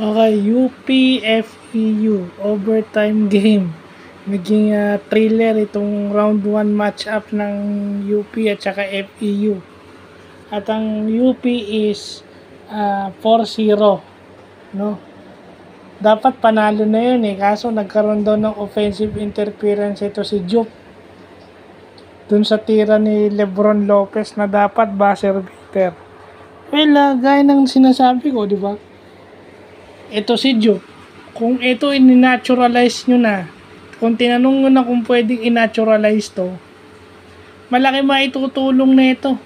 Okay, UP-FEU, overtime game. Naging thriller itong round 1 match-up ng UP at saka FEU. At ang UP is 4-0. No? Dapat panalo na yun kaso nagkaroon daw ng offensive interference ito si Jup. Dun sa tira ni Lebron Lopez na dapat buzzer beater. Well, gaya ng sinasabi ko, di ba? Ito si Jup, kung ito in-naturalize nyo na, kung tinanong nyo na kung pwedeng in-naturalize to, malaki maitutulong na ito.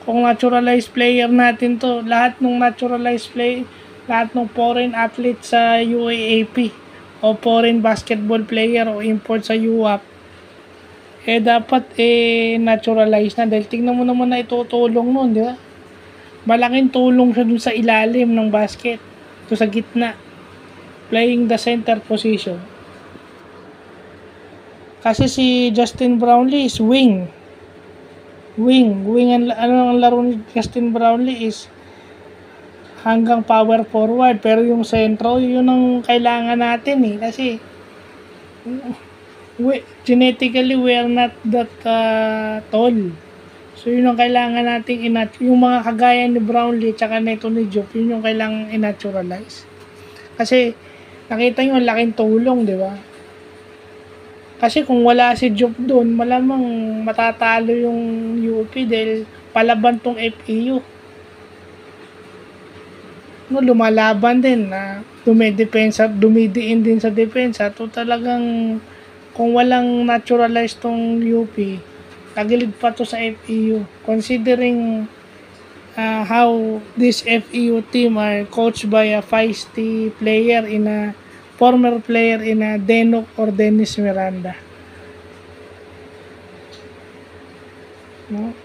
Kung naturalized player natin to, lahat ng naturalized play, lahat ng foreign athlete sa UAAP o foreign basketball player o import sa UAP, dapat naturalize na dahil tingnan mo naman na itutulong nun, di ba? Malaking tulong siya dun sa ilalim ng basket. To sa gitna, playing the center position. Kasi si Justin Brownlee is wing ang laro ni Justin Brownlee is hanggang power forward, pero yung sentro yun ang kailangan natin kasi genetically we are not that tall. So yun ang kailangan nating yung mga kagaya ni Brownlee tsaka nito ni Jup, yun yung kailangan i-naturalize. Kasi nakita nyo ang laking tulong, di ba? Kasi kung wala si Jup doon, malamang matatalo yung UP dahil palaban tong FEU. No, lumalaban din na dumidiin din sa depensa. To talagang kung walang naturalize tong UP, tagilid pa to sa FEU. Considering how this FEU team are coached by a feisty player former player in Denok or Dennis Miranda. No?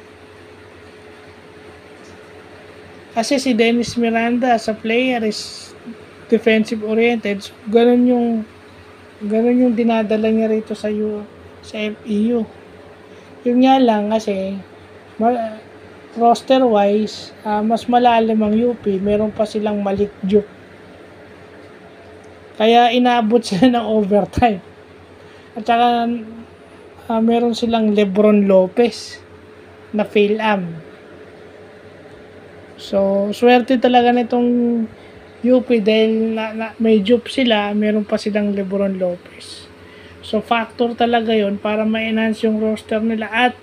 Kasi si Dennis Miranda as a player is defensive oriented. So, ganun yung dinadala niya rito sa FEU. Yun nga lang kasi roster wise mas malalim ang UP, meron pa silang Malik Jup. Kaya inaabot sila ng overtime. At saka meron silang Lebron Lopez na fail-am. So, swerte talaga nitong UP dahil may Jup sila, meron pa silang Lebron Lopez. So, factor talaga yon para ma-enhance yung roster nila at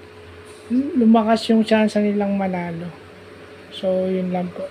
lumakas yung chance nilang manalo. So, yun lang po.